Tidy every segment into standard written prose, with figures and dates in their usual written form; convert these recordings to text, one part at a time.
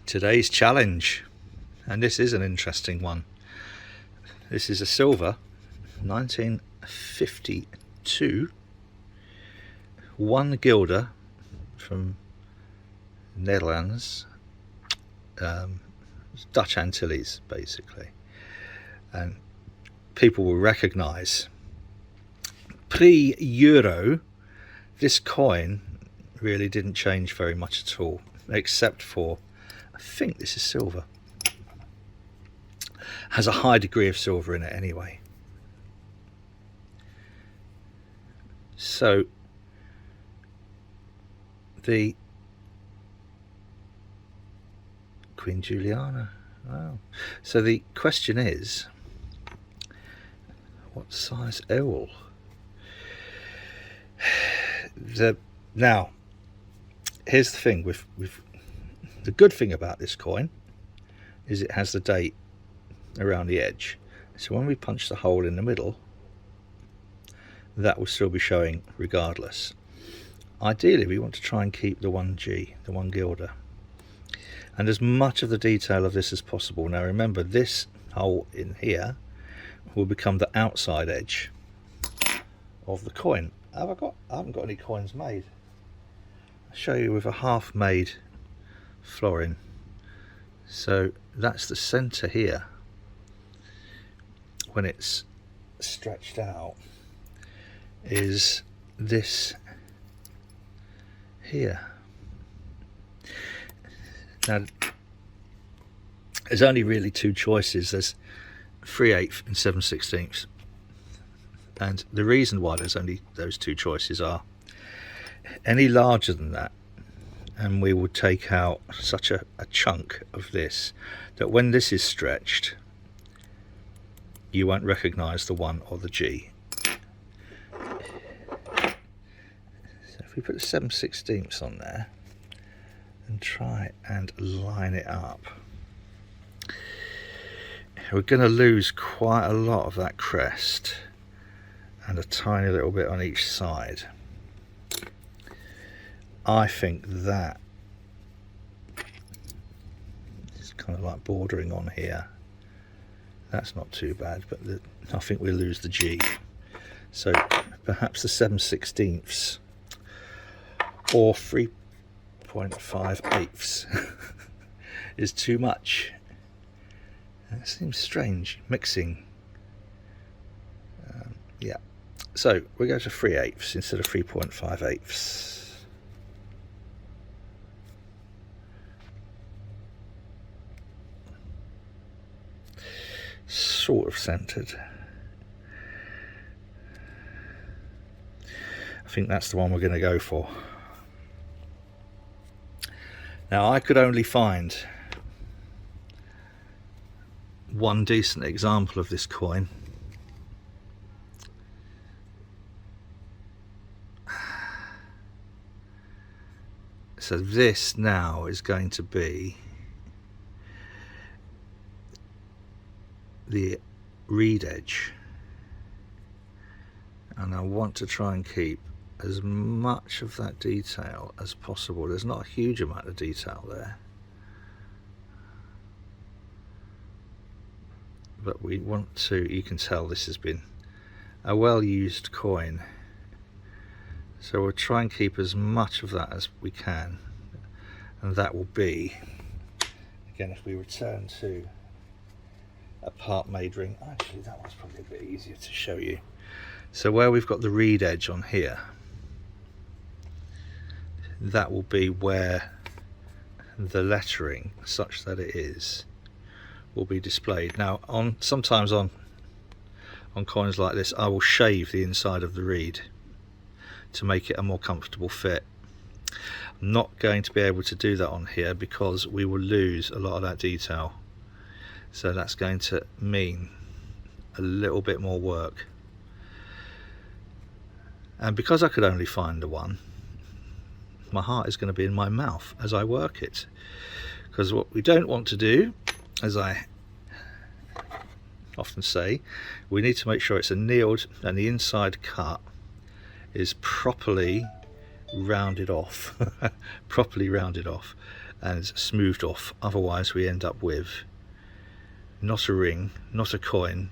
Today's challenge, and this is an interesting one. This is a silver 1952 1 guilder from Netherlands, Dutch Antilles basically, and people will recognize pre-euro this coin really didn't change very much at all, except for, I think this is silver, has a high degree of silver in it anyway. So the Queen Juliana, wow. So the question is, what size owl? Now, here's the thing with the good thing about this coin is it has the date around the edge. So when we punch the hole in the middle, that will still be showing regardless. Ideally, we want to try and keep the 1G, the 1 guilder, and as much of the detail of this as possible. Now remember, this hole in here will become the outside edge of the coin. I haven't got any coins made. I'll show you with a half made florin. So that's the center here. When it's stretched out, is this here. Now there's only really two choices. There's 3/8 and 7/16, and the reason why there's only those two choices are, any larger than that and we would take out such a chunk of this that when this is stretched you won't recognize the 1 or the G. So if we put the 7/16 on there and try and line it up, we're going to lose quite a lot of that crest and a tiny little bit on each side. I think that it's kind of like bordering on here. That's not too bad, but I think we'll lose the G. So perhaps the 7/16 or 3.5/8 is too much. It seems strange mixing. Yeah, so we go to 3/8 instead of 3.5/8. Sort of centered. I think that's the one we're going to go for. Now I could only find one decent example of this coin. So this now is going to be the reed edge, and I want to try and keep as much of that detail as possible. There's not a huge amount of detail there, but we want to, you can tell this has been a well-used coin, so we'll try and keep as much of that as we can, and that will be, again, if we return to a part made ring. Actually, that one's probably a bit easier to show you. So where we've got the reed edge on here, that will be where the lettering, such that it is, will be displayed. Now sometimes on coins like this I will shave the inside of the reed to make it a more comfortable fit. I'm not going to be able to do that on here because we will lose a lot of that detail. So that's going to mean a little bit more work. And because I could only find the one, my heart is going to be in my mouth as I work it. Because what we don't want to do, as I often say, we need to make sure it's annealed and the inside cut is properly rounded off. Properly rounded off. and smoothed off. Otherwise we end up with not a ring, not a coin,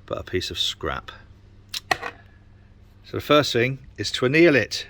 but a piece of scrap. So the first thing is to anneal it.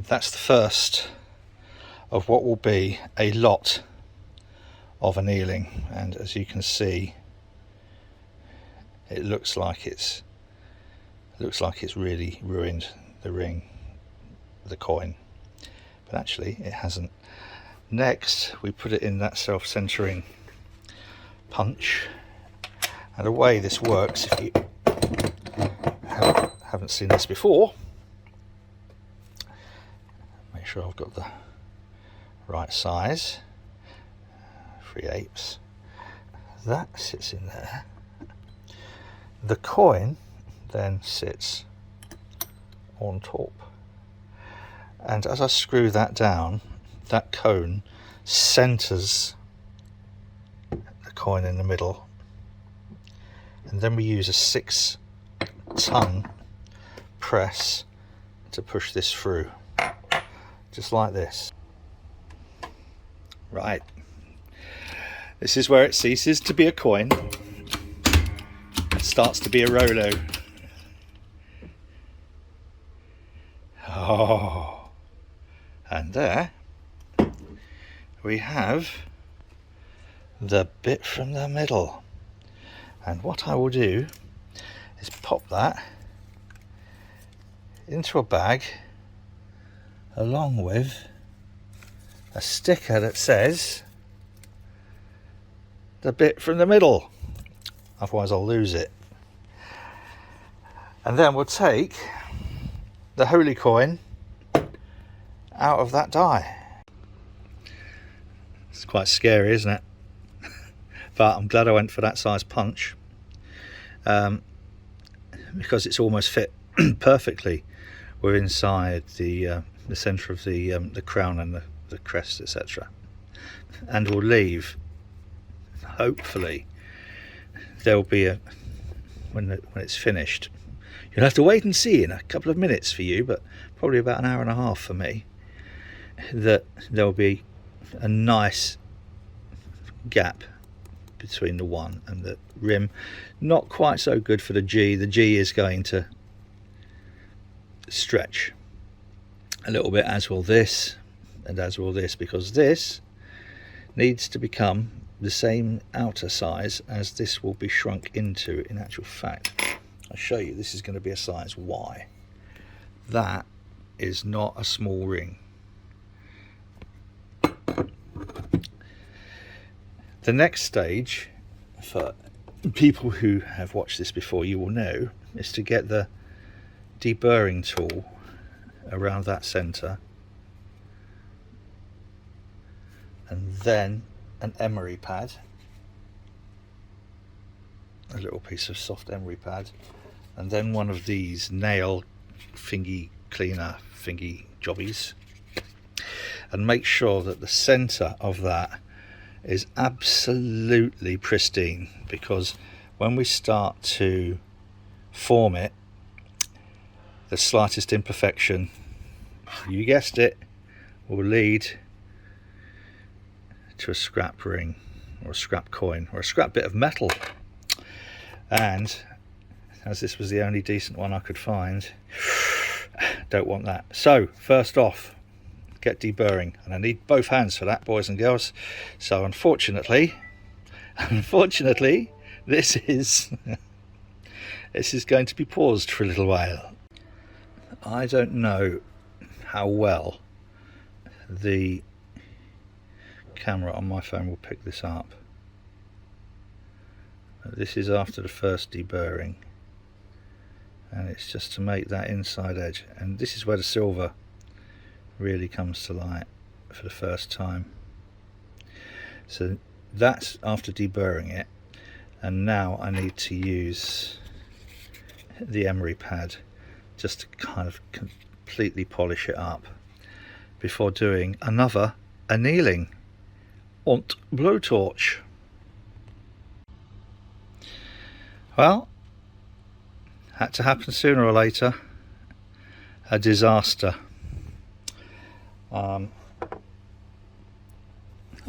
That's the first of what will be a lot of annealing, and as you can see, it looks like it's really ruined the ring, the coin, but actually it hasn't. Next we put it in that self-centering punch, and the way this works, if you haven't seen this before, make sure I've got the right size, 3/8. That sits in there. The coin then sits on top, and as I screw that down, that cone centers the coin in the middle, and then we use a 6-ton press to push this through, just like this. Right, this is where it ceases to be a coin, it starts to be a Rolo. Oh, and there we have the bit from the middle, and what I will do is pop that into a bag along with a sticker that says the bit from the middle, otherwise I'll lose it. And then we'll take the holy coin out of that die. It's quite scary, isn't it? But I'm glad I went for that size punch, because it's almost fit perfectly. We're inside the centre of the crown and the crest, etc. And we'll leave, hopefully, there'll be a, when it's finished, you'll have to wait and see in a couple of minutes for you, but probably about an hour and a half for me, that there'll be a nice gap between the one and the rim. Not quite so good for the G. The G is going to stretch a little bit, as will this, and as will this, because this needs to become the same outer size as this will be shrunk into. In actual fact, I'll show you, this is going to be a size Y. That is not a small ring. The next stage, for people who have watched this before, you will know, is to get the deburring tool around that centre, and then an emery pad, a little piece of soft emery pad, and then one of these nail thingy cleaner thingy jobbies, and make sure that the centre of that is absolutely pristine, because when we start to form it, the slightest imperfection, you guessed it, will lead to a scrap ring or a scrap coin or a scrap bit of metal. And as this was the only decent one I could find, don't want that. So first off, get deburring, and I need both hands for that, boys and girls. So unfortunately this is going to be paused for a little while. I don't know how well the camera on my phone will pick this up. This is after the first deburring, and it's just to make that inside edge, and this is where the silver really comes to light for the first time. So that's after deburring it, and now I need to use the emery pad just to kind of completely polish it up before doing another annealing und blowtorch. Well, had to happen sooner or later. A disaster. I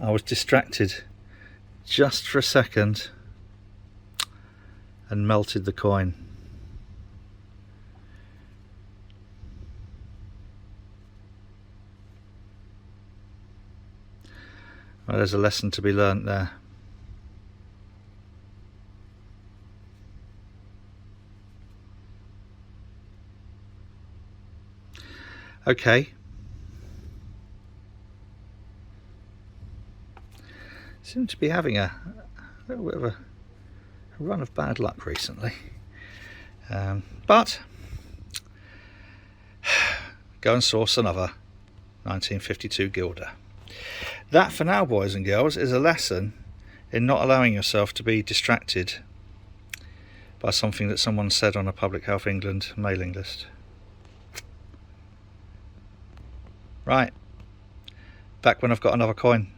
was distracted just for a second and melted the coin. Well, there's a lesson to be learnt there. Okay. Seem to be having a little bit of a run of bad luck recently. But go and source another 1952 Gilder. That, for now, boys and girls, is a lesson in not allowing yourself to be distracted by something that someone said on a Public Health England mailing list. Right, back when I've got another coin.